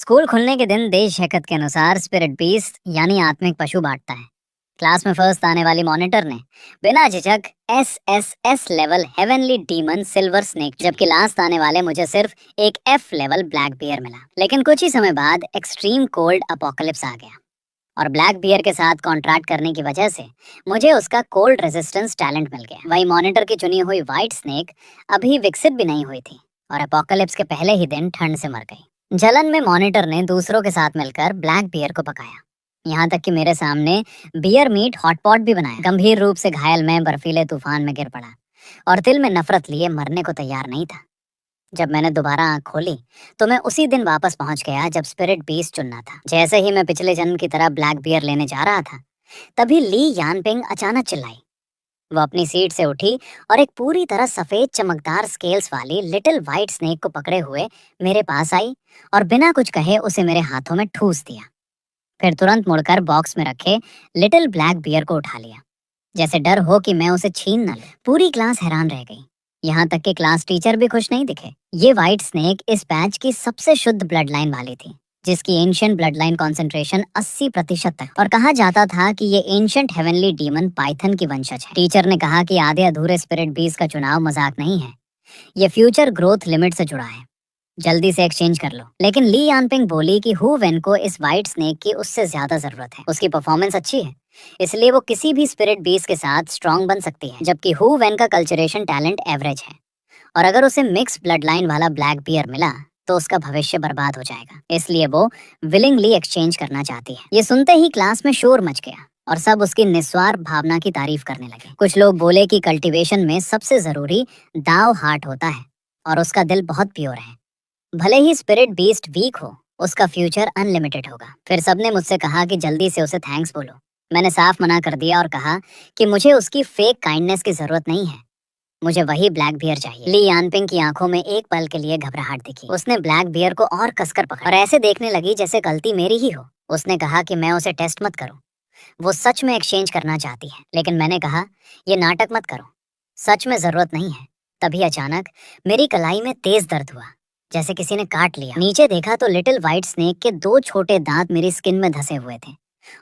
School खुलने के दिन देश शहकत के अनुसार स्पिरिट बीस्ट यानी आत्मिक पशु बांटता है। क्लास में फर्स्ट आने वाली मॉनिटर ने बिना झिझक S level heavenly demon silver snake, जबकि लास्ट आने वाले मुझे सिर्फ एक एफ लेवल ब्लैक बियर मिला। लेकिन कुछ ही समय बाद एक्सट्रीम कोल्ड अपोकलिप्स आ गया और ब्लैक बियर के साथ कॉन्ट्रैक्ट करने की वजह से मुझे उसका कोल्ड रेजिस्टेंस टैलेंट मिल गया। वही मॉनिटर की चुनी हुई व्हाइट स्नेक अभी विकसित भी नहीं हुई थी और अपोकलिप्स के पहले ही दिन ठंड से मर गई। जलन में मॉनिटर ने दूसरों के साथ मिलकर ब्लैक बियर को पकाया, यहाँ तक कि मेरे सामने बियर मीट हॉटपॉट भी बनाया। गंभीर रूप से घायल मैं बर्फीले तूफान में गिर पड़ा और दिल में नफरत लिए मरने को तैयार नहीं था। जब मैंने दोबारा आंख खोली तो मैं उसी दिन वापस पहुंच गया जब स्पिरिट बीस्ट चुनना था। जैसे ही मैं पिछले जन्म की तरह ब्लैक बियर लेने जा रहा था, तभी ली यानपिंग अचानक चिल्लाई। वो अपनी सीट से उठी और एक पूरी तरह सफेद चमकदार स्केल्स वाली लिटिल व्हाइट स्नेक को पकड़े हुए मेरे पास आई और बिना कुछ कहे उसे मेरे हाथों में ठूस दिया। फिर तुरंत मुड़कर बॉक्स में रखे लिटिल ब्लैक बियर को उठा लिया, जैसे डर हो कि मैं उसे छीन न लूं। पूरी क्लास हैरान रह गई, यहाँ तक कि क्लास टीचर भी खुश नहीं दिखे। ये व्हाइट स्नेक इस बैच की सबसे शुद्ध ब्लड लाइन वाली थी, जिसकी एंशिएंट ब्लड लाइन कॉन्सेंट्रेशन 80% तक, और कहा जाता था कि ये एंशिएंट हेवनली डीमन पाइथन की वंशज है। टीचर ने कहा कि आधे अधूरे स्पिरिट बीस्ट का चुनाव मजाक नहीं है, ये फ्यूचर ग्रोथ लिमिट से जुड़ा है, जल्दी से एक्सचेंज कर लो। लेकिन ली यानपिंग बोली कि हु वेन को इस व्हाइट स्नेक की उससे ज्यादा जरूरत है। उसकी परफॉर्मेंस अच्छी है, इसलिए वो किसी भी स्पिरिट बीस्ट के साथ स्ट्रॉन्ग बन सकती है, जबकि हु वेन का कल्चरेशन टैलेंट एवरेज है और अगर उसे मिक्स ब्लड लाइन वाला ब्लैक बियर मिला तो उसका भविष्य बर्बाद हो जाएगा। इसलिए वो विलिंगली एक्सचेंज करना चाहती है। ये सुनते ही क्लास में शोर मच गया और सब उसकी निस्वार्थ भावना की तारीफ करने लगे। कुछ लोग बोले कि कल्टीवेशन में सबसे जरूरी दाव हार्ट होता है और उसका दिल बहुत प्योर है। भले ही स्पिरिट बीस्ट वीक हो, उसका फ्यूचर अनलिमिटेड होगा। फिर सबने मुझसे कहा कि जल्दी से उसे थैंक्स बोलो। मैंने साफ मना कर दिया और कहा कि मुझे उसकी फेक काइंडनेस की जरूरत नहीं है, मुझे वही ब्लैक बियर चाहिए। ली यानपिंग की आंखों में एक पल के लिए घबराहट दिखी। उसने ब्लैक बियर को और कसकर पकड़ा और ऐसे देखने लगी जैसे गलती मेरी ही हो। उसने कहा कि मैं उसे टेस्ट मत करूं, वो सच में एक्सचेंज करना चाहती है। लेकिन मैंने कहा ये नाटक मत करो, सच में जरूरत नहीं है। तभी अचानक मेरी कलाई में तेज दर्द हुआ, जैसे किसी ने काट लिया। नीचे देखा तो लिटिल व्हाइट स्नेक के 2 छोटे दांत मेरी स्किन में धंसे हुए थे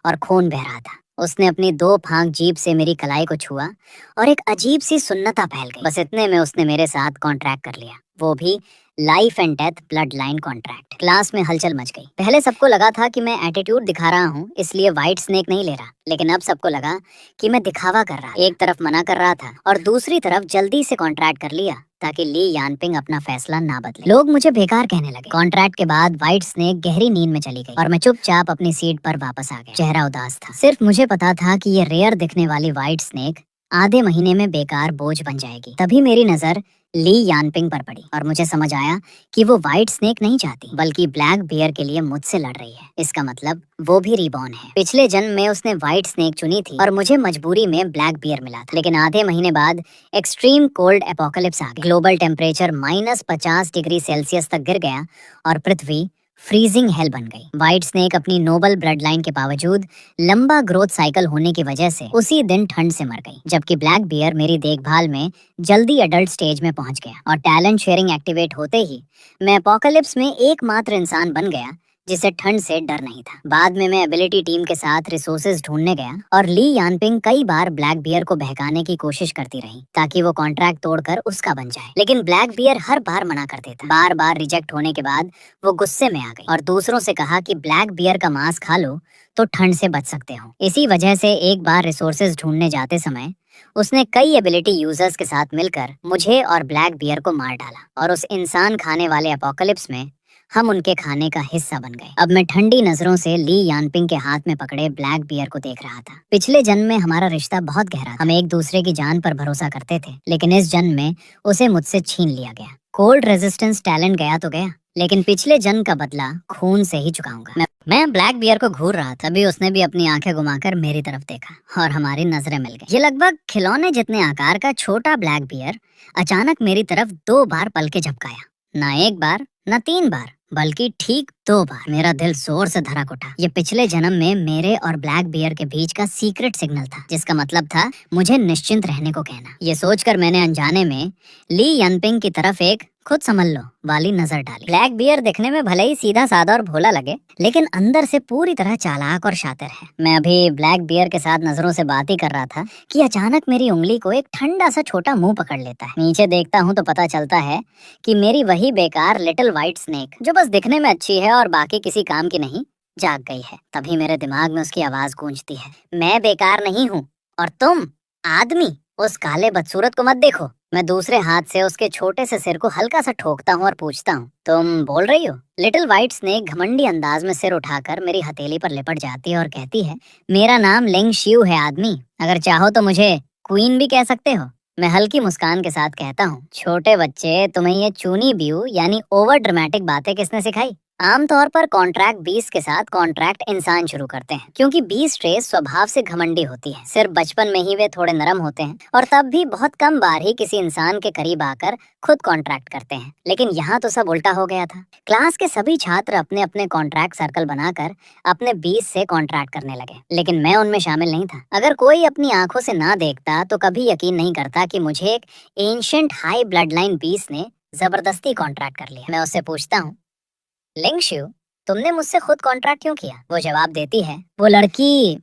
और खून बह रहा था। उसने अपनी 2 फांक जीभ से मेरी कलाई को छुआ और एक अजीब सी सुन्नता फैल गई। बस इतने में उसने मेरे साथ कॉन्ट्रैक्ट कर लिया, वो भी life and death blood line contract. Class में हलचल मच गई। पहले सबको लगा था कि मैं एटीट्यूड दिखा रहा हूँ इसलिए व्हाइट स्नेक नहीं ले रहा, लेकिन अब सबको लगा कि मैं दिखावा कर रहा। एक तरफ मना कर रहा था और दूसरी तरफ जल्दी से कॉन्ट्रैक्ट कर लिया ताकि ली यानपिंग अपना फैसला ना बदले। लोग मुझे बेकार कहने लगे। कॉन्ट्रैक्ट के बाद व्हाइट स्नेक गहरी नींद में चली गई और मैं चुपचाप अपनी सीट पर वापस आ गया। चेहरा उदास था। सिर्फ मुझे पता था कि ये रेयर दिखने वाली व्हाइट स्नेक आधे महीने में बेकार बोझ बन जाएगी। तभी मेरी नजर ली यानपिंग पर पड़ी और मुझे समझ आया कि वो व्हाइट स्नेक नहीं चाहती, बल्कि ब्लैक बियर के लिए मुझसे लड़ रही है। इसका मतलब वो भी रिबॉर्न है। पिछले जन्म में उसने व्हाइट स्नेक चुनी थी और मुझे मजबूरी में ब्लैक बियर मिला था। लेकिन आधे महीने बाद एक्सट्रीम कोल्ड एपोकलिप्स आ गया। ग्लोबल टेम्परेचर -50 डिग्री सेल्सियस तक गिर गया और पृथ्वी फ्रीजिंग हेल बन गई। व्हाइट स्नेक अपनी नोबल ब्लड लाइन के बावजूद लंबा ग्रोथ साइकिल होने की वजह से उसी दिन ठंड से मर गई, जबकि ब्लैक बियर मेरी देखभाल में जल्दी एडल्ट स्टेज में पहुंच गया और टैलेंट शेयरिंग एक्टिवेट होते ही मैं एपोकलिप्स में एकमात्र इंसान बन गया जिसे ठंड से डर नहीं था। बाद में मैं एबिलिटी टीम के साथ रिसोर्सेज ढूंढने गया और ली यानपिंग कई बार ब्लैक बियर को बहकाने की कोशिश करती रही ताकि वो कॉन्ट्रैक्ट तोड़कर उसका बन जाए, लेकिन ब्लैक बियर हर बार मना कर देता। बार बार रिजेक्ट होने के बाद वो गुस्से में आ गई और दूसरों से कहा कि ब्लैक बियर का मांस खा लो तो ठंड से बच सकते हो। इसी वजह से एक बार रिसोर्सेज ढूंढने जाते समय उसने कई एबिलिटी यूजर्स के साथ मिलकर मुझे और ब्लैक बियर को मार डाला और उस इंसान खाने वाले एपोकलिप्स में हम उनके खाने का हिस्सा बन गए। अब मैं ठंडी नजरों से ली यानपिंग के हाथ में पकड़े ब्लैक बियर को देख रहा था। पिछले जन्म में हमारा रिश्ता बहुत गहरा था, हम एक दूसरे की जान पर भरोसा करते थे, लेकिन इस जन्म में उसे मुझसे छीन लिया गया। कोल्ड रेजिस्टेंस टैलेंट गया तो गया, लेकिन पिछले जन्म का बदला खून से ही चुकाऊंगा। मैं ब्लैक बियर को घूर रहा था, तभी उसने भी अपनी आंखें घुमाकर मेरी तरफ देखा और हमारी नजरें मिल गई। ये लगभग खिलौने जितने आकार का छोटा ब्लैक बियर अचानक मेरी तरफ 2 बार पलके झपकाया। ना 1 बार, ना 3 बार, बल्कि ठीक 2 बार मेरा दिल जोर से धड़क उठा। ये पिछले जन्म में मेरे और ब्लैक बियर के बीच का सीक्रेट सिग्नल था, जिसका मतलब था मुझे निश्चिंत रहने को कहना। ये सोचकर मैंने अनजाने में ली यनपिंग की तरफ एक खुद समझ लो वाली नजर डाली। ब्लैक बियर दिखने में भले ही सीधा साधा और भोला लगे, लेकिन अंदर से पूरी तरह चालाक और शातिर है। मैं अभी ब्लैक बियर के साथ नजरों से बात ही कर रहा था कि अचानक मेरी उंगली को एक ठंडा सा छोटा मुंह पकड़ लेता है। नीचे देखता हूँ तो पता चलता है कि मेरी वही बेकार लिटिल व्हाइट स्नेक, जो बस दिखने में अच्छी है और बाकी किसी काम की नहीं, जाग गई है। तभी मेरे दिमाग में उसकी आवाज गूंजती है, मैं बेकार नहीं हूँ और तुम आदमी। उस काले बदसूरत को मत देखो। मैं दूसरे हाथ से उसके छोटे से सिर को हल्का सा ठोकता हूँ और पूछता हूँ, तुम बोल रही हो? लिटिल व्हाइट स्नेक घमंडी अंदाज में सिर उठाकर मेरी हथेली पर लिपट जाती है और कहती है, मेरा नाम लिंग शियू है आदमी, अगर चाहो तो मुझे क्वीन भी कह सकते हो। मैं हल्की मुस्कान के साथ कहता हूँ, छोटे बच्चे, तुम्हें ये चूनी ब्यू यानी ओवर ड्रामेटिक बातें किसने सिखाई? आमतौर पर कॉन्ट्रैक्ट बीस्ट के साथ कॉन्ट्रैक्ट इंसान शुरू करते हैं, क्योंकि बीस्ट रेस स्वभाव से घमंडी होती है। सिर्फ बचपन में ही वे थोड़े नरम होते हैं और तब भी बहुत कम बार ही किसी इंसान के करीब आकर खुद कॉन्ट्रैक्ट करते हैं। लेकिन यहाँ तो सब उल्टा हो गया था। क्लास के सभी छात्र अपने अपने कॉन्ट्रैक्ट सर्कल बनाकर अपने बीस्ट से कॉन्ट्रैक्ट करने लगे, लेकिन मैं उनमें शामिल नहीं था। अगर कोई अपनी आंखों से ना देखता तो कभी यकीन नहीं करता कि मुझे एक ancient high blood line beast ने जबरदस्ती कॉन्ट्रैक्ट कर लिया। मैं उससे पूछता हूँ, लिंग शियू, तुमने मुझसे खुद कॉन्ट्रैक्ट क्यों किया? वो जवाब देती है, वो लड़की,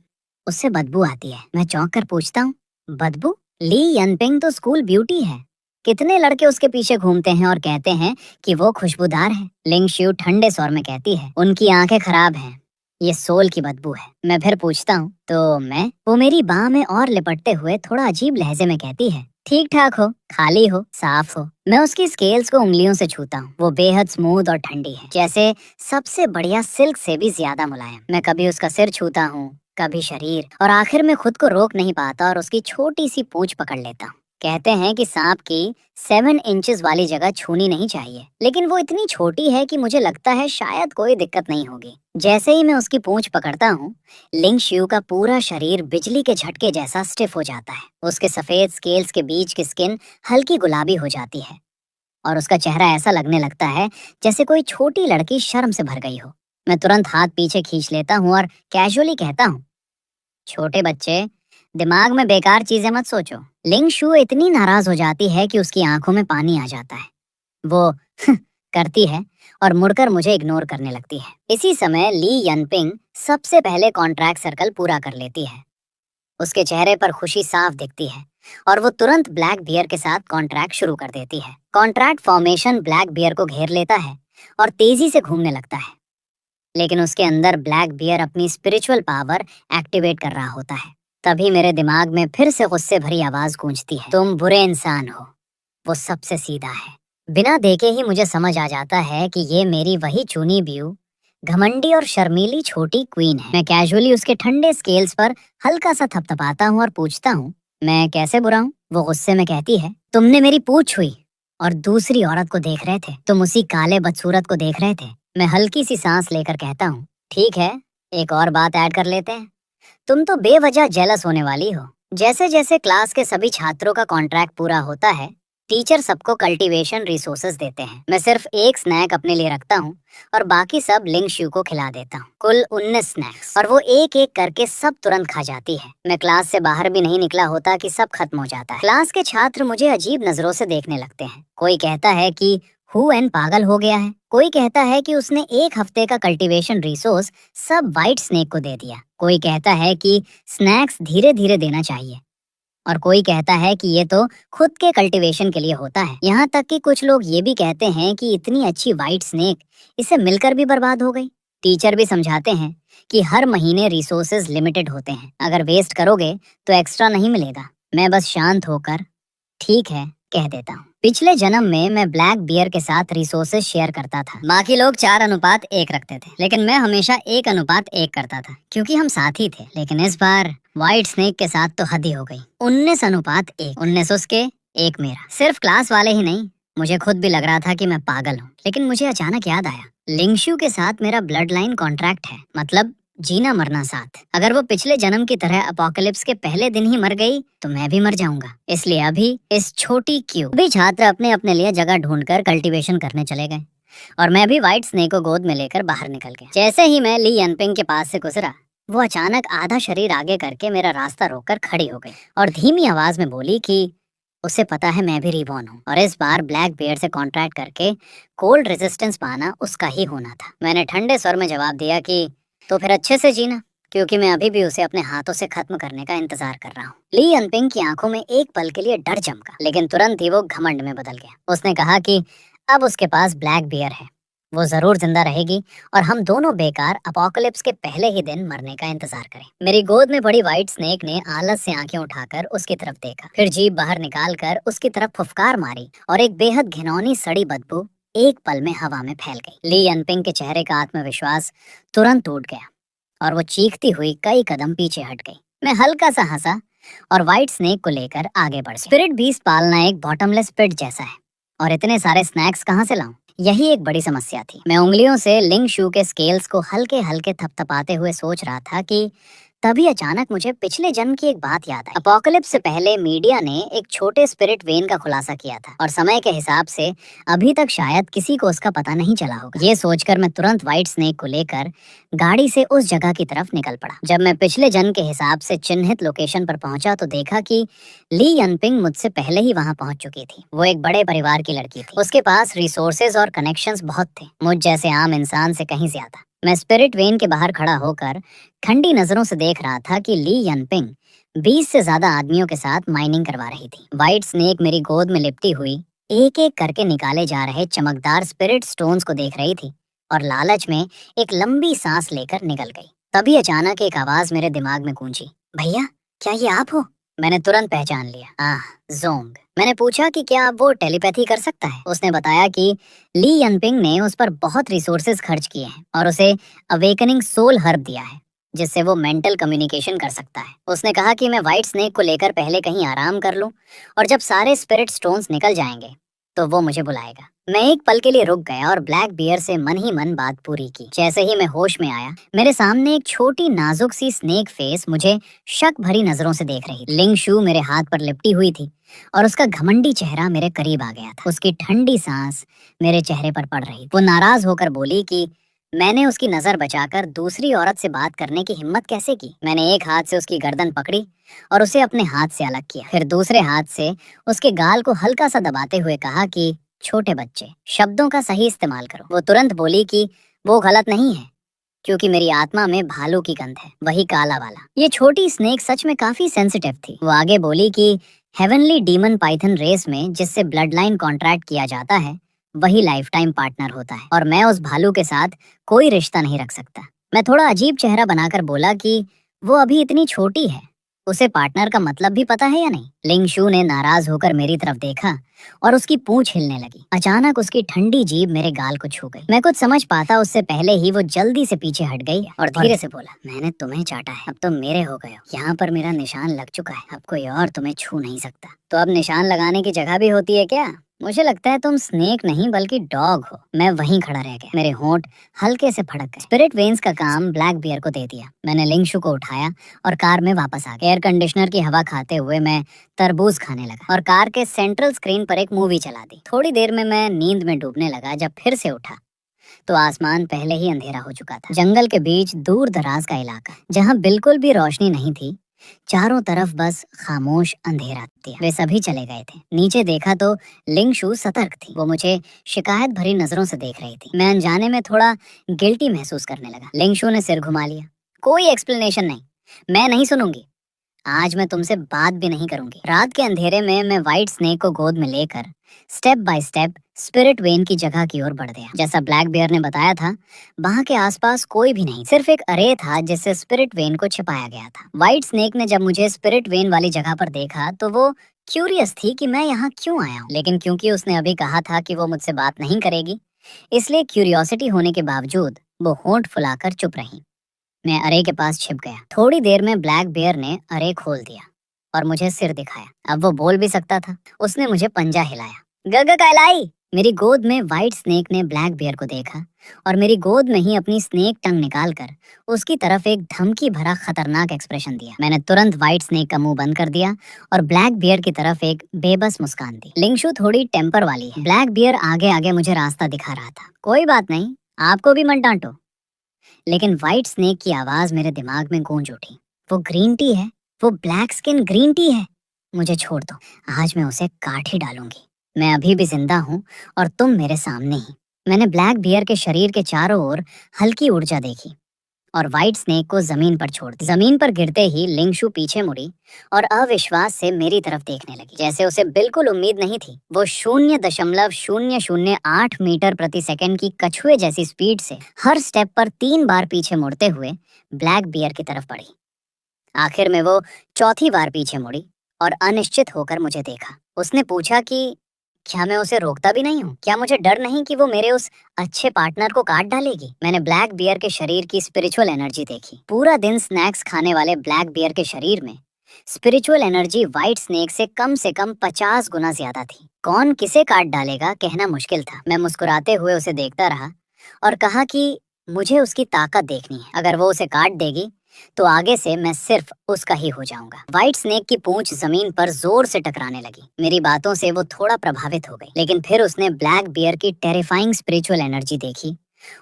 उससे बदबू आती है। मैं चौंक कर पूछता हूँ, बदबू? ली यनपिंग तो स्कूल ब्यूटी है, कितने लड़के उसके पीछे घूमते हैं और कहते हैं कि वो खुशबूदार है। लिंग शियू ठंडे स्वर में कहती है, उनकी आंखें खराब हैं, ये सोल की बदबू है। मैं फिर पूछता हूँ, तो मैं? वो मेरी बाह में और लिपटते हुए थोड़ा अजीब लहजे में कहती है, ठीक ठाक हो, खाली हो, साफ हो। मैं उसकी स्केल्स को उंगलियों से छूता हूँ। वो बेहद स्मूथ और ठंडी है, जैसे सबसे बढ़िया सिल्क से भी ज्यादा मुलायम। मैं कभी उसका सिर छूता हूँ, कभी शरीर, और आखिर में खुद को रोक नहीं पाता और उसकी छोटी सी पूंछ पकड़ लेता हूँ। कहते हैं कि सांप की 7 इंचेस वाली जगह छूनी नहीं चाहिए, लेकिन वो इतनी छोटी है कि मुझे लगता है शायद कोई दिक्कत नहीं होगी। जैसे ही मैं उसकी पूंछ पकड़ता हूँ, लिंग शियू का पूरा शरीर बिजली के झटके जैसा स्टिफ हो जाता है। उसके सफेद स्केल्स के बीच की स्किन हल्की गुलाबी हो जाती है और उसका चेहरा ऐसा लगने लगता है जैसे कोई छोटी लड़की शर्म से भर गई हो। मैं तुरंत हाथ पीछे खींच लेता हूँ और कैजुअली कहता हूँ, छोटे बच्चे, दिमाग में बेकार चीजें मत सोचो। लिंग शियू इतनी नाराज हो जाती है कि उसकी आंखों में पानी आ जाता है। वो करती है और मुड़कर मुझे इग्नोर करने लगती है। इसी समय ली यनपिंग सबसे पहले कॉन्ट्रैक्ट सर्कल पूरा कर लेती है। उसके चेहरे पर खुशी साफ दिखती है और वो तुरंत ब्लैक बियर के साथ कॉन्ट्रैक्ट शुरू कर देती है। कॉन्ट्रैक्ट फॉर्मेशन ब्लैक बियर को घेर लेता है और तेजी से घूमने लगता है, लेकिन उसके अंदर ब्लैक बियर अपनी स्पिरिचुअल पावर एक्टिवेट कर रहा होता है। तभी मेरे दिमाग में फिर से गुस्से भरी आवाज गूंजती है, तुम बुरे इंसान हो। वो सबसे सीधा है। बिना देखे ही मुझे समझ आ जाता है कि ये मेरी वही चुनी ब्यू, घमंडी और शर्मीली छोटी क्वीन है। मैं कैजुअली उसके ठंडे स्केल्स पर हल्का सा थपथपाता हूँ और पूछता हूँ, मैं कैसे बुरा हूँ? वो गुस्से में कहती है, तुमने मेरी पूंछ छुई और दूसरी औरत को देख रहे थे, तुम उसी काले बदसूरत को देख रहे थे। मैं हल्की सी सांस लेकर कहता हूँ, ठीक है, एक और बात ऐड कर लेते हैं, तुम तो बेवजह जेलस होने वाली हो। जैसे जैसे क्लास के सभी छात्रों का कॉन्ट्रैक्ट पूरा होता है, टीचर सबको कल्टीवेशन रिसोर्सेज देते हैं। मैं सिर्फ एक स्नैक अपने लिए रखता हूँ और बाकी सब लिंग शियू को खिला देता हूँ। कुल 19 स्नैक्स, और वो एक एक करके सब तुरंत खा जाती है। मैं क्लास से बाहर भी नहीं निकला होता कि सब खत्म हो जाता है। क्लास के छात्र मुझे अजीब नजरों से देखने लगते हैं। कोई कहता है कि हुएन पागल हो गया है, कोई कहता है कि उसने 1 हफ्ते का कल्टीवेशन रिसोर्स सब व्हाइट स्नेक को दे दिया, कोई कहता है कि स्नैक्स धीरे धीरे देना चाहिए, और कोई कहता है कि ये तो खुद के कल्टीवेशन के लिए होता है। यहाँ तक कि कुछ लोग ये भी कहते हैं कि इतनी अच्छी व्हाइट स्नेक इसे मिलकर भी बर्बाद हो गई। टीचर भी समझाते हैं कि हर महीने रिसोर्सेज लिमिटेड होते हैं, अगर वेस्ट करोगे तो एक्स्ट्रा नहीं मिलेगा। मैं बस शांत होकर ठीक है कह देता हूँ। पिछले जन्म में मैं ब्लैक बियर के साथ रिसोर्सेज शेयर करता था। बाकी लोग 4:1 रखते थे, लेकिन मैं हमेशा 1:1 करता था, क्योंकि हम साथी थे। लेकिन इस बार व्हाइट स्नेक के साथ तो हद ही हो गई। 19:1, 19 उसके, 1 मेरा। सिर्फ क्लास वाले ही नहीं, मुझे खुद भी लग रहा था कि मैं पागल हूँ। लेकिन मुझे अचानक याद आया, लिंग शियू के साथ मेरा ब्लड लाइन कॉन्ट्रैक्ट है, मतलब जीना मरना साथ। अगर वो पिछले जन्म की तरह अपोकलिप्स के पहले दिन ही मर गई तो मैं भी मर जाऊंगा। इसलिए अभी इस छोटी क्यू भी छात्र अपने अपने लिए जगह ढूंढकर कल्टीवेशन करने चले गए। और मैं भी व्हाइट स्नेक को गोद में लेकर बाहर निकल गया। जैसे ही मैं ली यनपिंग के पास से गुजरा, वो अचानक आधा शरीर आगे करके मेरा रास्ता रोककर खड़ी हो गई और धीमी आवाज में बोली कि उसे पता है मैं भी रिबॉर्न हूँ और इस बार ब्लैक बियर से कॉन्ट्रैक्ट करके कोल्ड रेजिस्टेंस पाना उसका ही होना था। मैंने ठंडे स्वर में जवाब दिया कि तो फिर अच्छे से जीना, क्योंकि मैं अभी भी उसे अपने हाथों से खत्म करने का इंतजार कर रहा हूँ। ली यनपिंग की आंखों में एक पल के लिए डर चमका, लेकिन तुरंत ही वो घमंड में बदल गया। उसने कहा कि अब उसके पास ब्लैक बियर है, वो जरूर जिंदा रहेगी और हम दोनों बेकार अपोकलिप्स के पहले ही दिन मरने का इंतजार करें। मेरी गोद में पड़ी व्हाइट स्नेक ने आलस से आंखें उठाकर उसकी तरफ देखा, फिर जीभ बाहर निकालकर उसकी तरफ फुफकार मारी और एक बेहद घिनौनी सड़ी बदबू एक पल में हवा में फैल गई। ली यनपिंग के चेहरे का आत्मविश्वास तुरंत टूट गया और वो चीखती हुई कई कदम पीछे हट गई। मैं हल्का सा हंसा और व्हाइट स्नेक को लेकर आगे बढ़ गया। स्पिरिट बीस्ट पालना एक बॉटमलेस पिट जैसा है और इतने सारे स्नैक्स कहाँ से लाऊं, यही एक बड़ी समस्या थी। मैं उंगलियों से लिंग शू के स्केल्स को हल्के हल्के थपथपाते हुए सोच रहा था कि तभी अचानक मुझे पिछले जन्म की एक बात याद आई। अपोकलिप्स से पहले मीडिया ने एक छोटे स्पिरिट वेन का खुलासा किया था और समय के हिसाब से अभी तक शायद किसी को उसका पता नहीं चला होगा। ये सोचकर मैं तुरंत व्हाइट स्नेक को लेकर गाड़ी से उस जगह की तरफ निकल पड़ा। जब मैं पिछले जन्म के हिसाब से चिन्हित लोकेशन पर पहुंचा तो देखा कि ली यनपिंग मुझसे पहले ही वहां पहुंच चुकी थी। वो एक बड़े परिवार की लड़की थी, उसके पास रिसोर्सेज और कनेक्शंस बहुत थे, मुझ जैसे आम इंसान से कहीं ज्यादा। मैं स्पिरिट वेन के बाहर खड़ा होकर ठंडी नजरों से देख रहा था कि ली यनपिंग 20 से ज्यादा आदमियों के साथ माइनिंग करवा रही थी। व्हाइट स्नेक मेरी गोद में लिपटी हुई एक एक करके निकाले जा रहे चमकदार स्पिरिट स्टोन्स को देख रही थी और लालच में एक लंबी सांस लेकर निकल गई। तभी अचानक एक आवाज मेरे दिमाग में गूंजी, भैया क्या ये आप हो? मैंने तुरंत पहचान लिया, जोंग। मैंने पूछा कि क्या वो टेलीपैथी कर सकता है? उसने बताया कि ली यनपिंग ने उस पर बहुत रिसोर्सेज खर्च किए हैं और उसे अवेकनिंग सोल हर्ब दिया है जिससे वो मेंटल कम्युनिकेशन कर सकता है। उसने कहा कि मैं व्हाइट स्नेक को लेकर पहले कहीं आराम कर लूं और जब सारे स्पिरिट स्टोन्स निकल जाएंगे तो वो मुझे बुलाएगा। मैं एक पल के लिए रुक गया और ब्लैक बियर से मन ही मन बात पूरी की। जैसे ही मैं होश में आया, मेरे सामने एक छोटी नाजुक सी स्नेक फेस मुझे शक भरी नजरों से देख रही थी। लिंग शू मेरे हाथ पर लिपटी हुई थी और उसका घमंडी चेहरा मेरे करीब आ गया था। उसकी ठंडी सांस मेरे चेहरे पर पड़ रही। वो नाराज होकर बोली कि मैंने उसकी नजर बचाकर दूसरी औरत से बात करने की हिम्मत कैसे की। मैंने एक हाथ से उसकी गर्दन पकड़ी और उसे अपने हाथ से अलग किया, फिर दूसरे हाथ से उसके गाल को हल्का सा दबाते हुए कहा कि छोटे बच्चे, शब्दों का सही इस्तेमाल करो। वो तुरंत बोली कि वो गलत नहीं है, क्योंकि मेरी आत्मा में भालू की गंध है, वही काला वाला। ये छोटी स्नेक सच में काफी सेंसिटिव थी। वो आगे बोली कि हेवनली डीमन पाइथन रेस में जिससे ब्लड लाइन कॉन्ट्रैक्ट किया जाता है वही लाइफ टाइम पार्टनर होता है और मैं उस भालू के साथ कोई रिश्ता नहीं रख सकता। मैं थोड़ा अजीब चेहरा बनाकर बोला कि वो अभी इतनी छोटी है, उसे पार्टनर का मतलब भी पता है या नहीं? लिंग शू ने नाराज होकर मेरी तरफ देखा और उसकी पूंछ हिलने लगी। अचानक उसकी ठंडी जीभ मेरे गाल को छू गई। मैं कुछ समझ पाता उससे पहले ही वो जल्दी से पीछे हट गई और धीरे से बोला, मैंने तुम्हें चाटा है, अब तुम मेरे हो गए हो। यहाँ पर मेरा निशान लग चुका है, अब कोई और तुम्हें छू नहीं सकता। तो अब निशान लगाने की जगह भी होती है क्या? मुझे लगता है तुम स्नेक नहीं बल्कि डॉग हो। मैं वहीं खड़ा रह गया, मेरे होंठ हल्के से फड़क गए। स्पिरिट वेन्स का काम ब्लैक बियर को दे दिया। मैंने लिंग शू को उठाया और कार में वापस आ गया। एयर कंडीशनर की हवा खाते हुए मैं तरबूज खाने लगा और कार के सेंट्रल स्क्रीन पर एक मूवी चला दी। थोड़ी देर में मैं नींद में डूबने लगा। जब फिर से उठा तो आसमान पहले ही अंधेरा हो चुका था। जंगल के बीच दूर दराज का इलाका जहाँ बिल्कुल भी रोशनी नहीं थी, चारों तरफ बस खामोश अंधेरा था। वे सभी चले गए थे। नीचे देखा तो लिंग शू सतर्क थी। वो मुझे शिकायत भरी नजरों से देख रही थी। मैं अनजाने में थोड़ा गिल्टी महसूस करने लगा। लिंग शू ने सिर घुमा लिया, कोई एक्सप्लेनेशन नहीं, मैं नहीं सुनूंगी, आज मैं तुमसे बात भी नहीं करूंगी। रात के अंधेरे में मैं व्हाइट स्नेक को गोद में लेकर step by step spirit when की जगह की ओर बढ़ गया। जैसा ब्लैक बियर ने बताया था, वहां के आसपास कोई भी नहीं, सिर्फ एक अरे था जिससे स्पिरिट वेन को छिपाया गया था। व्हाइट स्नेक ने जब मुझे स्पिरिट वेन वाली जगह पर देखा तो वो क्यूरियस थी कि मैं यहाँ क्यों आया हूँ, लेकिन क्योंकि उसने अभी कहा था कि वो मुझसे बात नहीं करेगी, इसलिए क्यूरियोसिटी होने के बावजूद वो होंठ फुलाकर चुप रही। मैं अरे के पास छिप गया। थोड़ी देर में ब्लैक बियर ने अरे खोल दिया और मुझे सिर दिखाया। अब वो बोल भी सकता था। उसने मुझे पंजा हिलाया, गग कहलाई, मेरी गोद में व्हाइट स्नेक ने ब्लैक बियर को देखा और मेरी गोद में ही अपनी स्नेक टंग निकालकर उसकी तरफ एक धमकी भरा खतरनाक एक्सप्रेशन दिया। मैंने तुरंत व्हाइट स्नेक का मुंह बंद कर दिया और ब्लैक बियर की तरफ एक बेबस मुस्कान दी। लिंगशु थोड़ी टेम्पर वाली है। ब्लैक बियर आगे आगे मुझे रास्ता दिखा रहा था। कोई बात नहीं, आपको भी मत डांटो। लेकिन व्हाइट स्नेक की आवाज मेरे दिमाग में गूंज उठी। वो ग्रीन टी है, वो ब्लैक स्किन ग्रीन टी है। मुझे छोड़ दो, आज मैं उसे काट ही डालूंगी। मैं अभी भी जिंदा हूँ और तुम मेरे सामने ही। मैंने ब्लैक बियर के शरीर के चारों ओर हल्की ऊर्जा देखी और व्हाइट स्नेक को जमीन पर छोड़ दी। जमीन पर गिरते ही लिंगशु पीछे मुड़ी और अविश्वास से मेरी तरफ देखने लगी, जैसे उसे बिल्कुल उम्मीद नहीं थी। वो 0.008 मीटर प्रति सेकंड की कछुए जैसी स्पीड से हर स्टेप पर 3 बार पीछे मुड़ते हुए ब्लैक बियर की तरफ बढ़ी। आखिर में वो चौथी बार पीछे मुड़ी और अनिश्चित होकर मुझे देखा। उसने पूछा कि क्या मैं उसे रोकता भी नहीं हूँ? क्या मुझे डर नहीं कि वो मेरे उस अच्छे पार्टनर को काट डालेगी? मैंने ब्लैक बियर के शरीर की स्पिरिचुअल एनर्जी देखी। पूरा दिन स्नैक्स खाने वाले ब्लैक बियर के शरीर में स्पिरिचुअल एनर्जी व्हाइट स्नेक से कम 50 गुना ज्यादा थी। कौन किसे काट डालेगा कहना मुश्किल था। मैं मुस्कुराते हुए उसे देखता रहा और कहा कि मुझे उसकी ताकत देखनी है। अगर वो उसे काट देगी तो आगे से मैं सिर्फ उसका ही हो जाऊंगा। व्हाइट स्नेक की पूंछ जमीन पर जोर से टकराने लगी। मेरी बातों से वो थोड़ा प्रभावित हो गई, लेकिन फिर उसने ब्लैक बियर की टेरिफाइंग स्पिरिचुअल एनर्जी देखी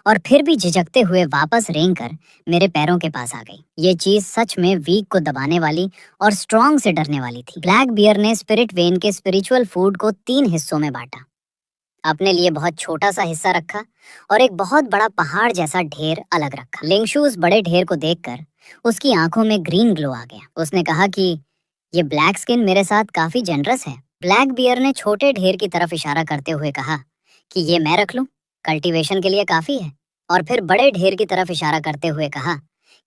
और फिर भी झिझकते हुए वापस रेंग कर मेरे पैरों के पास आ गई। ये चीज सच में वीक को दबाने वाली और स्ट्रॉन्ग से डरने वाली थी। ब्लैक बियर ने स्पिरिट वेन के स्पिरिचुअल फूड को 3 हिस्सों में बांटा। अपने लिए बहुत छोटा सा हिस्सा रखा और एक बहुत बड़ा पहाड़ जैसा ढेर अलग रखा। लिंगशु उस बड़े ढेर को देखकर उसकी आंखों में ग्रीन ग्लो आ गया। उसने कहा कि ये ब्लैक स्किन मेरे साथ काफी जेनरस है। ब्लैक बियर ने छोटे ढेर की तरफ इशारा करते हुए कहा कि ये मैं रख लूं, कल्टीवेशन के लिए काफी है। और फिर बड़े ढेर की तरफ इशारा करते हुए कहा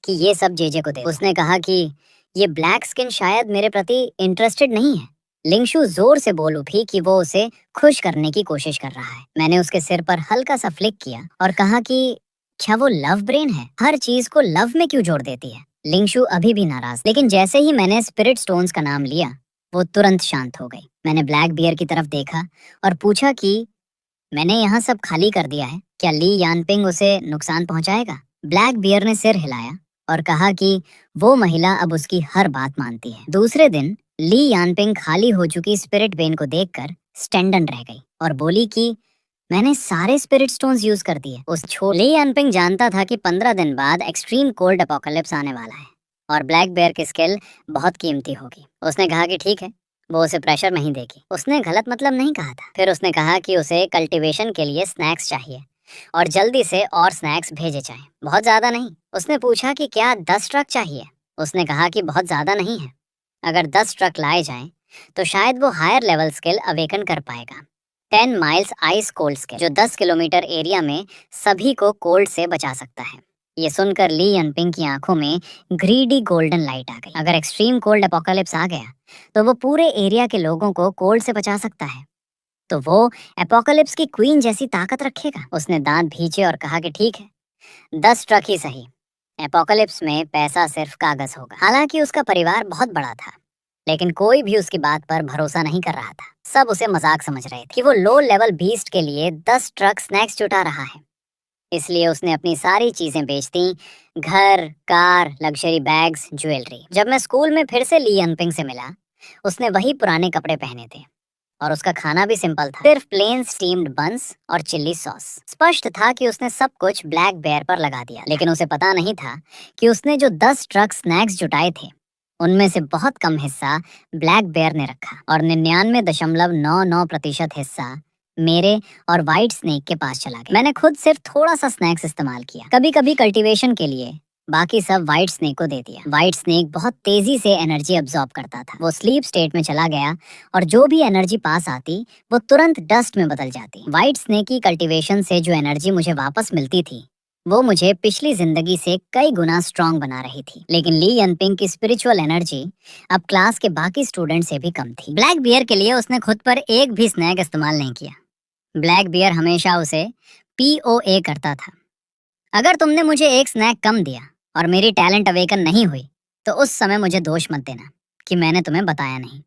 कि ये सब जेजे को दे। उसने कहा कि ये ब्लैक स्किन शायद मेरे प्रति इंटरेस्टेड नहीं है। लिंगशु जोर से बोल उठी कि वो उसे खुश करने की कोशिश कर रहा है। मैंने उसके सिर पर हल्का सा फ्लिक किया और कहा कि क्या वो लव ब्रेन है? हर चीज को लव में क्यों जोड़ देती है? लिंगशु अभी भी नाराज, लेकिन जैसे ही मैंने स्पिरिट स्टोन्स का नाम लिया वो तुरंत शांत हो गई। मैंने ब्लैक बियर की तरफ देखा और पूछा कि मैंने यहाँ सब खाली कर दिया है, क्या ली यानपिंग उसे नुकसान पहुंचाएगा? ब्लैक बियर ने सिर हिलाया और कहा कि वो महिला अब उसकी हर बात मानती है। दूसरे दिन ली यानपिंग खाली हो चुकी स्पिरिट वेन को देखकर स्टैंडन रह गई और बोली कि मैंने सारे स्पिरिट स्टोन्स यूज कर दिए। ली यानपिंग जानता था कि 15 दिन बाद एक्सट्रीम कोल्ड अपोकलिप्स आने वाला है और ब्लैक बेयर की स्किल बहुत कीमती होगी। उसने कहा कि ठीक है, वो उसे प्रेशर नहीं देगी। उसने गलत मतलब नहीं कहा था। फिर उसने कहा कि उसे कल्टीवेशन के लिए स्नैक्स चाहिए और जल्दी से और स्नैक्स भेजे जाएं, बहुत ज्यादा नहीं। उसने पूछा कि क्या 10 ट्रक चाहिए? उसने कहा कि बहुत ज्यादा नहीं है, अगर 10 ट्रक लाए जाएं तो शायद वो हायर लेवल स्किल अवेकन कर पाएगा। 10 माइल्स आइस कोल्ड स्किल, जो 10 किलोमीटर एरिया में सभी को कोल्ड से बचा सकता है। ये सुनकर ली यनपिंग की आंखों में ग्रीडी गोल्डन लाइट आ गई। अगर एक्सट्रीम कोल्ड अपोकलिप्स आ गया तो वो पूरे एरिया के लोगों को कोल्ड से बचा सकता है, तो वो अपोकलिप्स की क्वीन जैसी ताकत रखेगा। उसने दांत भींचे और कहा कि ठीक है, 10 ट्रक ही सही। एपोकलिप्स में पैसा सिर्फ कागज होगा। हालांकि उसका परिवार बहुत बड़ा था, लेकिन कोई भी उसकी बात पर भरोसा नहीं कर रहा था। सब उसे मजाक समझ रहे थे कि वो लो लेवल बीस्ट के लिए 10 ट्रक स्नैक्स जुटा रहा है। इसलिए उसने अपनी सारी चीजें बेच दी, घर, कार, लग्जरी बैग्स, ज्वेलरी। जब मैं स्कूल में फिर से ली यनपिंग से मिला, उसने वही पुराने कपड़े पहने थे और उसका खाना भी सिंपल था, सिर्फ प्लेन स्टीम्ड बंस और चिल्ली सॉस। स्पष्ट था कि उसने सब कुछ ब्लैक बेयर पर लगा दिया, लेकिन उसे पता नहीं था कि उसने जो 10 ट्रक स्नैक्स जुटाए थे उनमें से बहुत कम हिस्सा ब्लैक बेयर ने रखा और 99.99% हिस्सा मेरे और व्हाइट स्नेक के पास चला गया। मैंने खुद सिर्फ थोड़ा सा स्नैक्स इस्तेमाल किया, कभी कभी कल्टीवेशन के लिए, बाकी सब व्हाइट स्नेक को दे दिया। व्हाइट स्नेक बहुत तेजी से एनर्जी अब्सॉर्ब करता था। वो स्लीप स्टेट में चला गया और जो भी एनर्जी पास आती वो तुरंत डस्ट में बदल जाती। व्हाइट स्नेक की कल्टीवेशन से जो एनर्जी मुझे वापस मिलती थी वो मुझे पिछली जिंदगी से कई गुना स्ट्रॉन्ग बना रही थी। लेकिन ली यनपिंग की स्पिरिचुअल एनर्जी अब क्लास के बाकी स्टूडेंट से भी कम थी। ब्लैक बियर के लिए उसने खुद पर एक भी स्नैक इस्तेमाल नहीं किया। ब्लैक बियर हमेशा उसे POA करता था। अगर तुमने मुझे एक स्नैक कम दिया और मेरी टैलेंट अवेकन नहीं हुई तो उस समय मुझे दोष मत देना कि मैंने तुम्हें बताया नहीं।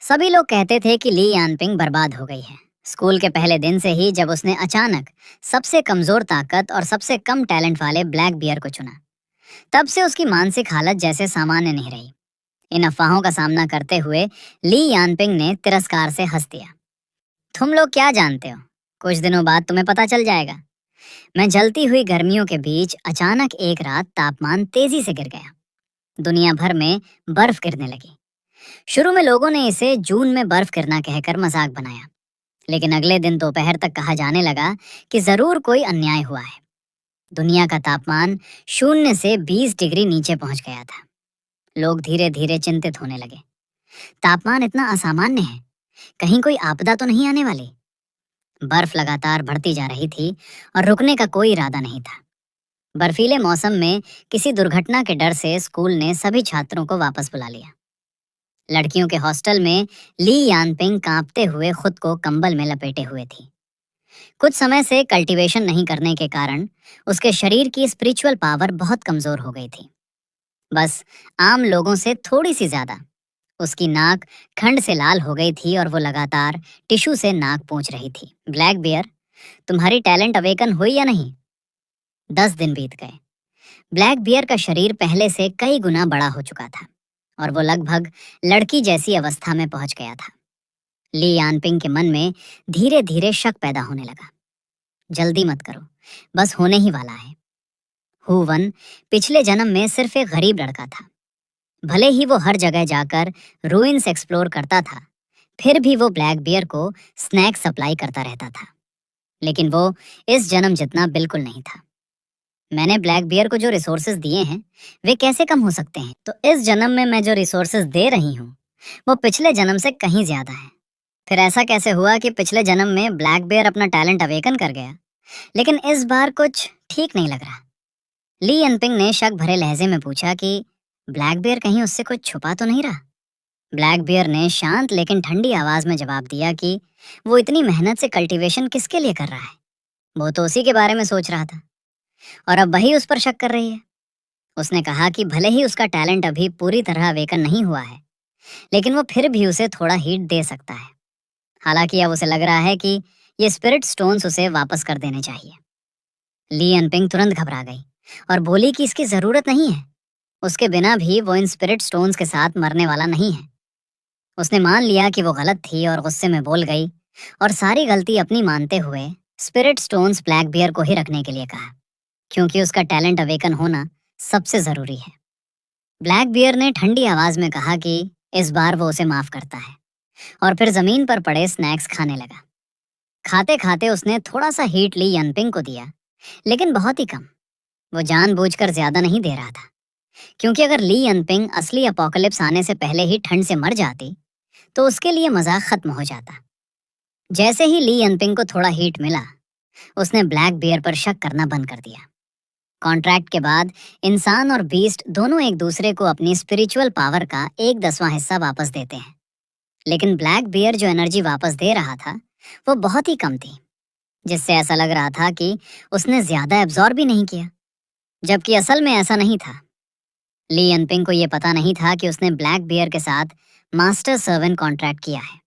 सभी लोग कहते थे कि ली यानपिंग बर्बाद हो गई है, स्कूल के पहले दिन से ही जब उसने अचानक सबसे कमजोर ताकत और सबसे कम टैलेंट वाले ब्लैक बियर को चुना, तब से उसकी मानसिक हालत जैसे सामान्य नहीं रही। इन अफवाहों का सामना करते हुए ली यानपिंग ने तिरस्कार से हंस दिया। तुम लोग क्या जानते हो, कुछ दिनों बाद तुम्हें पता चल जाएगा। मैं जलती हुई गर्मियों के बीच अचानक एक रात तापमान तेजी से गिर गया। दुनिया भर में बर्फ गिरने लगी। शुरू में लोगों ने इसे जून में बर्फ गिरना कहकर मजाक बनाया, लेकिन अगले दिन दोपहर तक कहा जाने लगा कि जरूर कोई अन्याय हुआ है। दुनिया का तापमान 0 से 20 डिग्री नीचे पहुंच गया था। लोग धीरे धीरे चिंतित होने लगे। तापमान इतना असामान्य है, कहीं कोई आपदा तो नहीं आने वाली। बर्फ लगातार बढ़ती जा रही थी और रुकने का कोई इरादा नहीं था। बर्फीले मौसम में किसी दुर्घटना के डर से स्कूल ने सभी छात्रों को वापस बुला लिया। लड़कियों के हॉस्टल में ली यानपिंग कांपते हुए खुद को कंबल में लपेटे हुए थी। कुछ समय से कल्टीवेशन नहीं करने के कारण उसके शरीर की स्पिरिचुअल पावर बहुत कमजोर हो गई थी, बस आम लोगों से थोड़ी सी ज्यादा। उसकी नाक ठंड से लाल हो गई थी और वो लगातार टिश्यू से नाक पोंछ रही थी। ब्लैक बियर, तुम्हारी टैलेंट अवेकन हुई या नहीं? 10 दिन बीत गए। ब्लैक बियर का शरीर पहले से कई गुना बड़ा हो चुका था और वो लगभग लड़की जैसी अवस्था में पहुंच गया था। ली यानपिंग के मन में धीरे धीरे शक पैदा होने लगा। जल्दी मत करो, बस होने ही वाला है। हु वन पिछले जन्म में सिर्फ एक गरीब लड़का था। भले ही वो हर जगह जाकर रूइंस एक्सप्लोर करता था, फिर भी वो ब्लैक बियर को स्नैक सप्लाई करता रहता था। लेकिन वो इस जन्म जितना बिल्कुल नहीं था। मैंने ब्लैक बियर को जो रिसोर्सेज दिए हैं वे कैसे कम हो सकते हैं? तो इस जन्म में मैं जो रिसोर्सेज दे रही हूँ वो पिछले जन्म से कहीं ज्यादा है। फिर ऐसा कैसे हुआ कि पिछले जन्म में ब्लैक बियर अपना टैलेंट अवेकन कर गया, लेकिन इस बार कुछ ठीक नहीं लग रहा? ली यनपिंग ने शक भरे लहजे में पूछा कि ब्लैक बियर कहीं उससे कुछ छुपा तो नहीं रहा? ब्लैक बियर ने शांत लेकिन ठंडी आवाज में जवाब दिया कि वो इतनी मेहनत से कल्टीवेशन किसके लिए कर रहा है? वो तो उसी के बारे में सोच रहा था और अब वही उस पर शक कर रही है। उसने कहा कि भले ही उसका टैलेंट अभी पूरी तरह अवेकन नहीं हुआ है, लेकिन वो फिर भी उसे थोड़ा हीट दे सकता है। हालांकि अब उसे लग रहा है कि ये स्पिरिट स्टोन्स उसे वापस कर देने चाहिए। ली यनपिंग तुरंत घबरा गई और बोली कि इसकी जरूरत नहीं है। उसके बिना भी वो इन स्पिरिट स्टोन्स के साथ मरने वाला नहीं है। उसने मान लिया कि वो गलत थी और गुस्से में बोल गई और सारी गलती अपनी मानते हुए स्पिरिट स्टोन्स ब्लैक बियर को ही रखने के लिए कहा, क्योंकि उसका टैलेंट अवेकन होना सबसे जरूरी है। ब्लैक बियर ने ठंडी आवाज में कहा कि इस बार वो उसे माफ करता है और फिर जमीन पर पड़े स्नैक्स खाने लगा। खाते खाते उसने थोड़ा सा हीट ली यनपिंग को दिया, लेकिन बहुत ही कम। वो जानबूझकर ज्यादा नहीं दे रहा था, क्योंकि अगर ली यनपिंग असली अपोकलिप्स आने से पहले ही ठंड से मर जाती तो उसके लिए मजाक खत्म हो जाता। जैसे ही ली यनपिंग को थोड़ा हीट मिला, उसने ब्लैक बियर पर शक करना बंद कर दिया। कॉन्ट्रैक्ट के बाद इंसान और बीस्ट दोनों एक दूसरे को अपनी स्पिरिचुअल पावर का 1/10वां हिस्सा वापस देते हैं, लेकिन ब्लैक बियर जो एनर्जी वापस दे रहा था वो बहुत ही कम थी, जिससे ऐसा लग रहा था कि उसने ज्यादा एब्जॉर्ब भी नहीं किया, जबकि असल में ऐसा नहीं था। ली यनपिंग को यह पता नहीं था कि उसने ब्लैक बियर के साथ मास्टर सर्वेंट कॉन्ट्रैक्ट किया है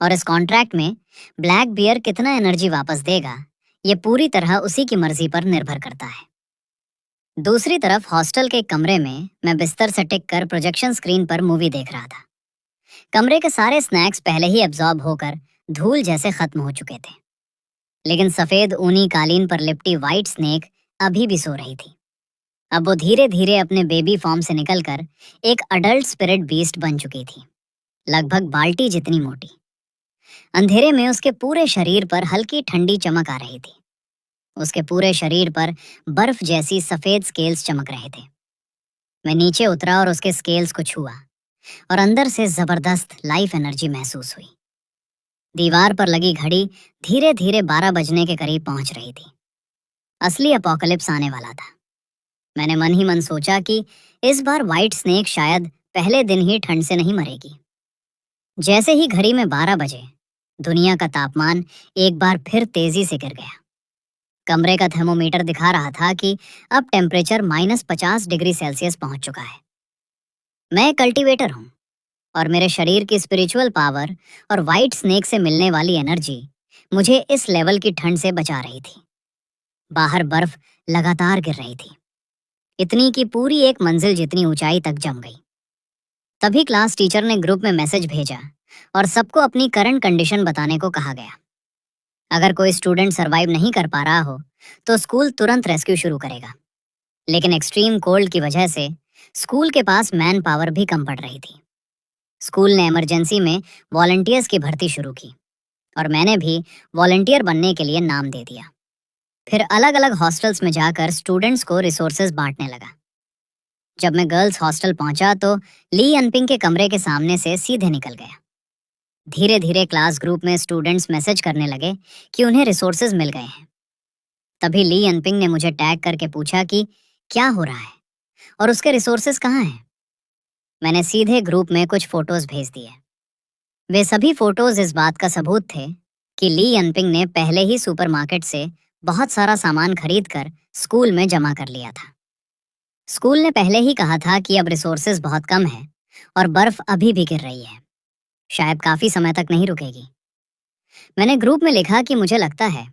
और इस कॉन्ट्रैक्ट में ब्लैक बियर कितना एनर्जी वापस देगा ये पूरी तरह उसी की मर्जी पर निर्भर करता है। दूसरी तरफ हॉस्टल के कमरे में मैं बिस्तर से टिक कर प्रोजेक्शन स्क्रीन पर मूवी देख रहा था। कमरे के सारे स्नैक्स पहले ही एब्जॉर्ब होकर धूल जैसे खत्म हो चुके थे, लेकिन सफेद ऊनी कालीन पर लिपटी व्हाइट स्नेक अभी भी सो रही थी। अब वो धीरे धीरे अपने बेबी फॉर्म से निकलकर एक अडल्ट स्पिरिट बीस्ट बन चुकी थी, लगभग बाल्टी जितनी मोटी। अंधेरे में उसके पूरे शरीर पर हल्की ठंडी चमक आ रही थी। उसके पूरे शरीर पर बर्फ जैसी सफेद स्केल्स चमक रहे थे। मैं नीचे उतरा और उसके स्केल्स को छुआ और अंदर से जबरदस्त लाइफ एनर्जी महसूस हुई। दीवार पर लगी घड़ी धीरे धीरे 12 बजने के करीब पहुंच रही थी। असली अपोकलिप्स आने वाला था। मैंने मन ही मन सोचा कि इस बार व्हाइट स्नेक शायद पहले दिन ही ठंड से नहीं मरेगी। जैसे ही घड़ी में 12 बजे, दुनिया का तापमान एक बार फिर तेजी से गिर गया। कमरे का थर्मोमीटर दिखा रहा था कि अब टेम्परेचर -50 डिग्री सेल्सियस पहुंच चुका है। मैं कल्टीवेटर हूं और मेरे शरीर की स्पिरिचुअल पावर और व्हाइट स्नेक से मिलने वाली एनर्जी मुझे इस लेवल की ठंड से बचा रही थी। बाहर बर्फ लगातार गिर रही थी, इतनी कि पूरी एक मंजिल जितनी ऊंचाई तक जम गई। तभी क्लास टीचर ने ग्रुप में मैसेज भेजा और सबको अपनी करंट कंडीशन बताने को कहा गया। अगर कोई स्टूडेंट सरवाइव नहीं कर पा रहा हो तो स्कूल तुरंत रेस्क्यू शुरू करेगा। लेकिन एक्सट्रीम कोल्ड की वजह से स्कूल के पास मैन पावर भी कम पड़ रही थी। स्कूल ने इमरजेंसी में वॉलंटियर्स की भर्ती शुरू की और मैंने भी वॉलंटियर बनने के लिए नाम दे दिया। फिर अलग अलग हॉस्टल्स में जाकर स्टूडेंट्स को रिसोर्सेज बांटने लगा। जब मैं गर्ल्स हॉस्टल पहुंचा तो ली अनपिंग के कमरे के सामने से सीधे निकल गया। धीरे धीरे क्लास ग्रुप में स्टूडेंट्स मैसेज करने लगे कि उन्हें रिसोर्सेज मिल गए हैं। तभी ली अनपिंग ने मुझे टैग करके पूछा कि क्या हो रहा है और उसके रिसोर्सेज कहाँ हैं। मैंने सीधे ग्रुप में कुछ फोटोज भेज दिए। वे सभी फोटोज इस बात का सबूत थे कि ली अनपिंग ने पहले ही सुपरमार्केट से बहुत सारा सामान खरीद कर स्कूल में जमा कर लिया था। स्कूल ने पहले ही कहा था कि अब रिसोर्सेज बहुत कम है और बर्फ अभी भी गिर रही है, शायद काफी समय तक नहीं रुकेगी। मैंने ग्रुप में लिखा कि मुझे लगता है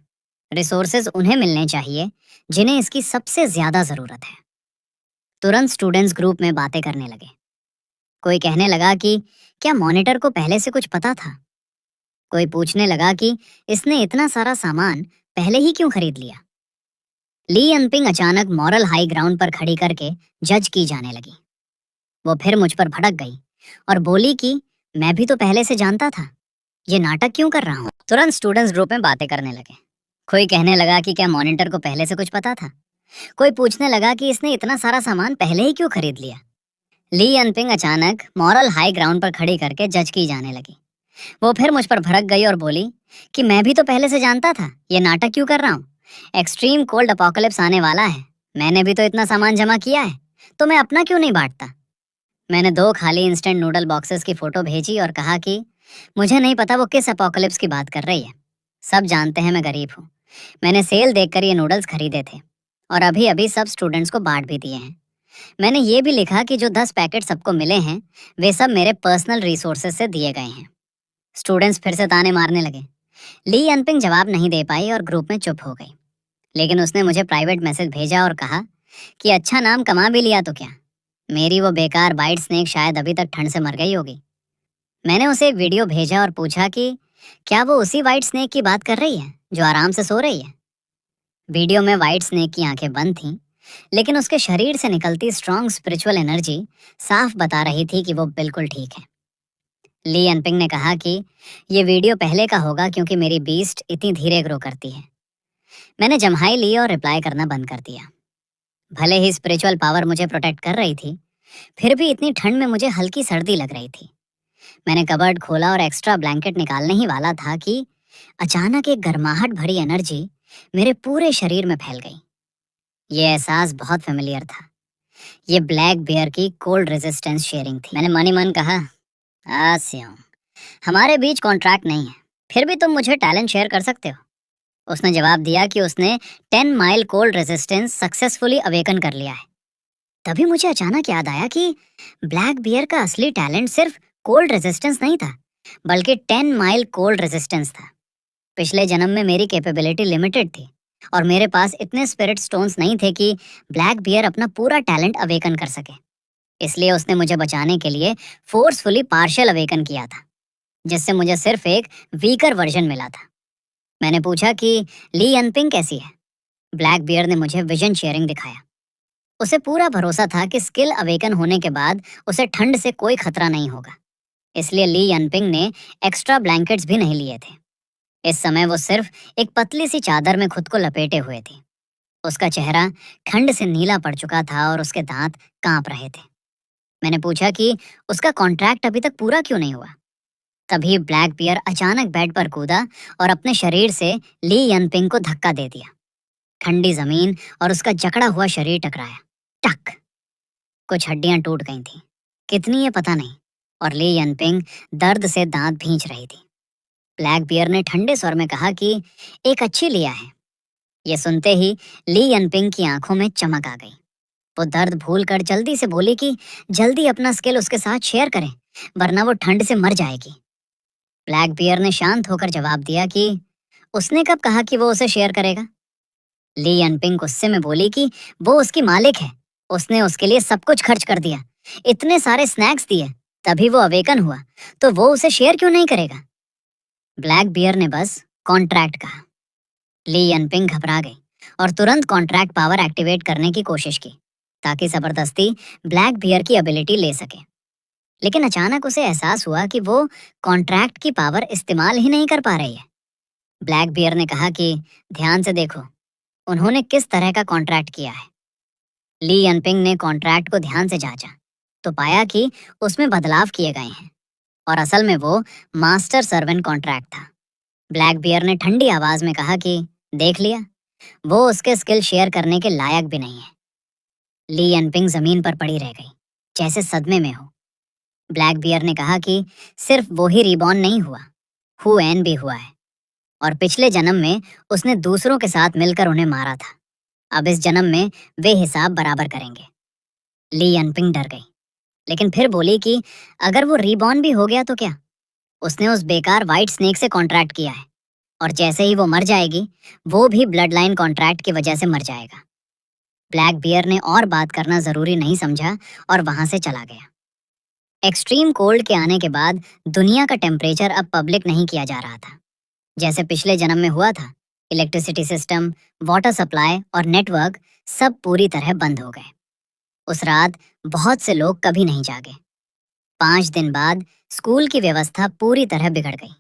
रिसोर्सेज उन्हें मिलने चाहिए जिन्हें इसकी सबसे ज्यादा जरूरत है। तुरंत स्टूडेंट्स ग्रुप में बातें करने लगे। कोई कहने लगा कि क्या मॉनिटर को पहले से कुछ पता था। कोई पूछने लगा कि इसने इतना सारा सामान पहले ही क्यों खरीद लिया। ली अनपिंग अचानक मॉरल हाई ग्राउंड पर खड़ी करके जज की जाने लगी। वो फिर मुझ पर भड़क गई और बोली कि मैं भी तो पहले से जानता था, ये नाटक क्यों कर रहा हूँ। तुरंत स्टूडेंट्स ग्रुप में बातें करने लगे। कोई कहने लगा कि क्या मॉनिटर को पहले से कुछ पता था। कोई पूछने लगा कि इसने इतना सारा सामान पहले ही क्यों खरीद लिया। ली अनपिंग अचानक मॉरल हाई ग्राउंड पर खड़ी करके जज की जाने लगी। वो फिर मुझ पर भड़क गई और बोली कि मैं भी तो पहले से जानता था, ये नाटक क्यों कर रहा हूँ। एक्सट्रीम कोल्ड अपोकलिप्स आने वाला है, मैंने भी तो इतना सामान जमा किया है, तो मैं अपना क्यों नहीं बांटता। मैंने 2 खाली इंस्टेंट नूडल बॉक्सेस की फोटो भेजी और कहा कि मुझे नहीं पता वो किस अपोकलिप्स की बात कर रही है, सब जानते हैं मैं गरीब हूँ। मैंने सेल देखकर ये नूडल्स खरीदे थे और अभी अभी सब स्टूडेंट्स को बांट भी दिए हैं। मैंने ये भी लिखा कि जो 10 पैकेट सबको मिले हैं वे सब मेरे पर्सनल रिसोर्सेज से दिए गए हैं। स्टूडेंट्स फिर से ताने मारने लगे। ली अनपिंग जवाब नहीं दे पाई और ग्रुप में चुप हो गई। लेकिन उसने मुझे प्राइवेट मैसेज भेजा और कहा कि अच्छा नाम कमा भी लिया तो क्या, मेरी वो बेकार वाइट स्नेक शायद अभी तक ठंड से मर गई होगी। मैंने उसे एक वीडियो भेजा और पूछा कि क्या वो उसी वाइट स्नेक की बात कर रही है जो आराम से सो रही है। वीडियो में वाइट स्नेक की आंखें बंद थीं, लेकिन उसके शरीर से निकलती स्ट्रॉन्ग स्पिरिचुअल एनर्जी साफ बता रही थी कि वो बिल्कुल ठीक है। ली अनपिंग ने कहा कि ये वीडियो पहले का होगा क्योंकि मेरी बीस्ट इतनी धीरे ग्रो करती है। मैंने जम्हाई ली और रिप्लाई करना बंद कर दिया। भले ही स्पिरिचुअल पावर मुझे प्रोटेक्ट कर रही थी, फिर भी इतनी ठंड में मुझे हल्की सर्दी लग रही थी। मैंने कबर्ड खोला और एक्स्ट्रा ब्लैंकेट निकालने ही वाला था कि अचानक एक गर्माहट भरी एनर्जी मेरे पूरे शरीर में फैल गई। ये एहसास बहुत फेमिलियर था। ये ब्लैक बियर की कोल्ड रेजिस्टेंस शेयरिंग थी। मैंने मन ही मन कहा, आस्यों, हमारे बीच कॉन्ट्रैक्ट नहीं है, फिर भी तुम मुझे टैलेंट शेयर कर सकते हो। उसने जवाब दिया कि उसने 10 mile cold resistance successfully awaken कर लिया है। तभी मुझे अचानक याद आया कि ब्लैक बियर का असली टैलेंट सिर्फ कोल्ड रेजिस्टेंस नहीं था, बल्कि 10 माइल कोल्ड रेजिस्टेंस था। पिछले जन्म में मेरी कैपेबिलिटी लिमिटेड थी और मेरे पास इतने स्पिरिट स्टोन्स नहीं थे कि ब्लैक बियर अपना पूरा टैलेंट अवेकन कर सके। इसलिए उसने मुझे बचाने के लिए फोर्सफुली पार्शियल अवेकन किया था, जिससे मुझे सिर्फ एक वीकर वर्जन मिला था। मैंने पूछा कि ली अनपिंग कैसी है। ब्लैक बियर ने मुझे विजन शेयरिंग दिखाया। उसे पूरा भरोसा था कि स्किल अवेकन होने के बाद उसे ठंड से कोई खतरा नहीं होगा, इसलिए ली अनपिंग ने एक्स्ट्रा ब्लैंकेट्स भी नहीं लिए थे। इस समय वो सिर्फ एक पतली सी चादर में खुद को लपेटे हुए थी। उसका चेहरा ठंड से नीला पड़ चुका था और उसके दांत कांप रहे थे। मैंने पूछा कि उसका कॉन्ट्रैक्ट अभी तक पूरा क्यों नहीं हुआ। तभी ब्लैक बियर अचानक बेड पर कूदा और अपने शरीर से ली अनपिंग को धक्का दे दिया। ठंडी जमीन और उसका जकड़ा हुआ शरीर टकराया। टक! कुछ हड्डियां टूट गई थीं, कितनी ये पता नहीं, और ली अनपिंग दर्द से दांत भींच रही थी। ब्लैक बियर ने ठंडे स्वर में कहा कि एक अच्छी लिया है। ये सुनते ही ली अनपिंग की आंखों में चमक आ गई। वो दर्द भूलकर जल्दी से बोली कि जल्दी अपना स्किल उसके साथ शेयर करें, वरना वो ठंड से मर जाएगी। ब्लैक बियर ने शांत होकर जवाब दिया कि उसने कब कहा कि वो उसे शेयर करेगा? ली यनपिंग गुस्से में बोली कि वो उसकी मालिक है। उसने उसके लिए सब कुछ खर्च कर दिया, इतने सारे स्नैक्स दिए, तभी वो अवेकन हुआ, तो वो उसे शेयर क्यों नहीं करेगा? ब्लैक बियर ने बस कॉन्ट्रैक्ट कहा। ली यनपिंग घबरा गई और तुरंत कॉन्ट्रैक्ट पावर एक्टिवेट करने की कोशिश की, ताकि जबरदस्ती ब्लैक बियर की एबिलिटी ले सके। लेकिन अचानक उसे एहसास हुआ कि वो कॉन्ट्रैक्ट की पावर इस्तेमाल ही नहीं कर पा रही है। ब्लैक बियर ने कहा कि ध्यान से देखो, उन्होंने किस तरह का कॉन्ट्रैक्ट किया है। ली यनपिंग ने कॉन्ट्रैक्ट को ध्यान से जांचा, तो पाया कि उसमें बदलाव किए गए हैं और असल में वो मास्टर सर्वेंट कॉन्ट्रैक्ट था। ब्लैक बियर ने ठंडी आवाज में कहा कि देख लिया, वो उसके स्किल शेयर करने के लायक भी नहीं है। ली यनपिंग जमीन पर पड़ी रह गई, जैसे सदमे में हो। ब्लैक बियर ने कहा कि सिर्फ वो ही रिबॉर्न नहीं हुआ, हु एन भी हुआ है, और पिछले जन्म में उसने दूसरों के साथ मिलकर उन्हें मारा था। अब इस जन्म में वे हिसाब बराबर करेंगे। ली यनपिंग डर गई, लेकिन फिर बोली कि अगर वो रीबॉर्न भी हो गया तो क्या? उसने उस बेकार वाइट स्नेक से कॉन्ट्रैक्ट किया है, और जैसे ही वो मर जाएगी, वो भी ब्लड लाइन कॉन्ट्रैक्ट की वजह से मर जाएगा। ब्लैक बियर ने और बात करना जरूरी नहीं समझा और वहां से चला गया। एक्सट्रीम कोल्ड के आने के बाद दुनिया का टेम्परेचर अब पब्लिक नहीं किया जा रहा था, जैसे पिछले जन्म में हुआ था। इलेक्ट्रिसिटी सिस्टम, वाटर सप्लाई और नेटवर्क सब पूरी तरह बंद हो गए। उस रात बहुत से लोग कभी नहीं जागे। 5 दिन बाद स्कूल की व्यवस्था पूरी तरह बिगड़ गई।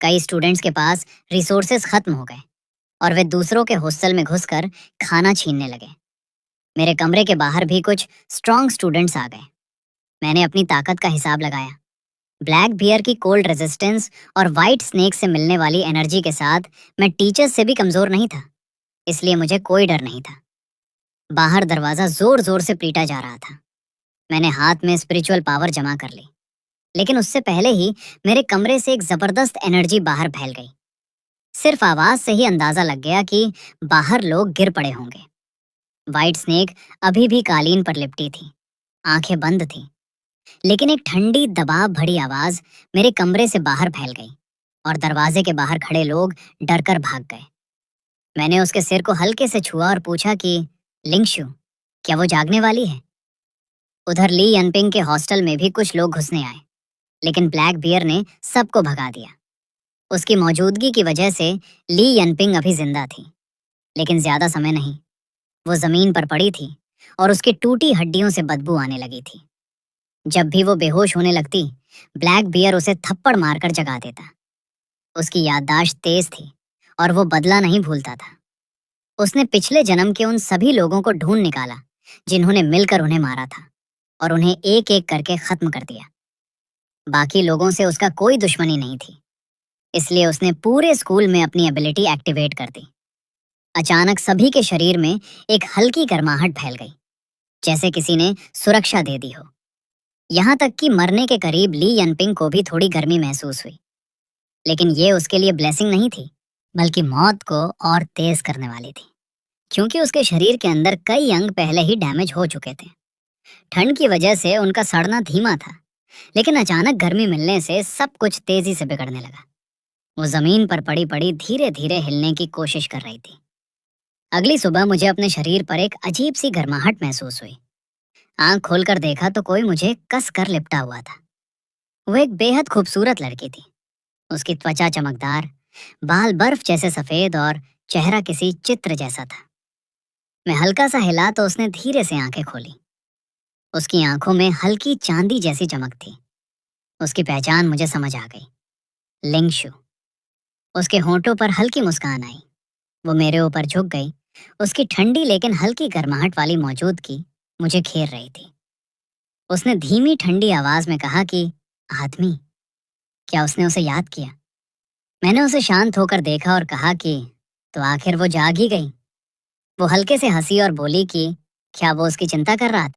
कई स्टूडेंट्स के पास रिसोर्सेज खत्म हो गए और वे दूसरों के हॉस्टल में घुसकर खाना छीनने लगे। मेरे कमरे के बाहर भी कुछ स्ट्रांग स्टूडेंट्स आ गए। मैंने अपनी ताकत का हिसाब लगाया। ब्लैक बियर की कोल्ड रेजिस्टेंस और वाइट स्नेक से मिलने वाली एनर्जी के साथ मैं टीचर्स से भी कमजोर नहीं था, इसलिए मुझे कोई डर नहीं था। बाहर दरवाजा जोर जोर से पीटा जा रहा था। मैंने हाथ में स्पिरिचुअल पावर जमा कर ली, लेकिन उससे पहले ही मेरे कमरे से एक जबरदस्त एनर्जी बाहर फैल गई। सिर्फ आवाज से ही अंदाजा लग गया कि बाहर लोग गिर पड़े होंगे। वाइट स्नेक अभी भी कालीन पर लिपटी थी, आंखें बंद थी, लेकिन एक ठंडी दबाव भरी आवाज मेरे कमरे से बाहर फैल गई और दरवाजे के बाहर खड़े लोग डरकर भाग गए। मैंने उसके सिर को हल्के से छुआ और पूछा कि लिंगशु, क्या वो जागने वाली है? उधर ली यनपिंग के हॉस्टल में भी कुछ लोग घुसने आए, लेकिन ब्लैक बियर ने सबको भगा दिया। उसकी मौजूदगी की वजह से ली यनपिंग अभी जिंदा थी, लेकिन ज्यादा समय नहीं। वो जमीन पर पड़ी थी और उसकी टूटी हड्डियों से बदबू आने लगी थी। जब भी वो बेहोश होने लगती, ब्लैक बियर उसे थप्पड़ मारकर जगा देता। उसकी याददाश्त तेज थी और वो बदला नहीं भूलता था। उसने पिछले जन्म के उन सभी लोगों को ढूंढ निकाला जिन्होंने मिलकर उन्हें मारा था, और उन्हें एक एक करके खत्म कर दिया। बाकी लोगों से उसका कोई दुश्मनी नहीं थी, इसलिए उसने पूरे स्कूल में अपनी एबिलिटी एक्टिवेट कर दी। अचानक सभी के शरीर में एक हल्की गर्माहट फैल गई, जैसे किसी ने सुरक्षा दे दी हो। यहाँ तक कि मरने के करीब ली यनपिंग को भी थोड़ी गर्मी महसूस हुई। लेकिन ये उसके लिए ब्लेसिंग नहीं थी, बल्कि मौत को और तेज करने वाली थी, क्योंकि उसके शरीर के अंदर कई अंग पहले ही डैमेज हो चुके थे। ठंड की वजह से उनका सड़ना धीमा था, लेकिन अचानक गर्मी मिलने से सब कुछ तेजी से बिगड़ने लगा। वो जमीन पर पड़ी पड़ी धीरे धीरे हिलने की कोशिश कर रही थी। अगली सुबह मुझे अपने शरीर पर एक अजीब सी गर्माहट महसूस हुई। आंख खोलकर देखा तो कोई मुझे कस कर लिपटा हुआ था। वो एक बेहद खूबसूरत लड़की थी। उसकी त्वचा चमकदार, बाल बर्फ जैसे सफेद और चेहरा किसी चित्र जैसा था। मैं हल्का सा हिला तो उसने धीरे से आंखें खोली। उसकी आंखों में हल्की चांदी जैसी चमक थी। उसकी पहचान मुझे समझ आ गई, लिंगशु। उसके होंठों पर हल्की मुस्कान आई। वो मेरे ऊपर झुक गई। उसकी ठंडी लेकिन हल्की गर्माहट वाली मौजूदगी मुझे घेर रही थी। उसने धीमी ठंडी आवाज में कहा कि आदमी, क्या उसने उसे याद किया? मैंने उसे शांत होकर देखा और कहा कि तो आखिर वो जाग ही गई। वो हल्के से हंसी और बोली कि क्या वो उसकी चिंता कर रहा था?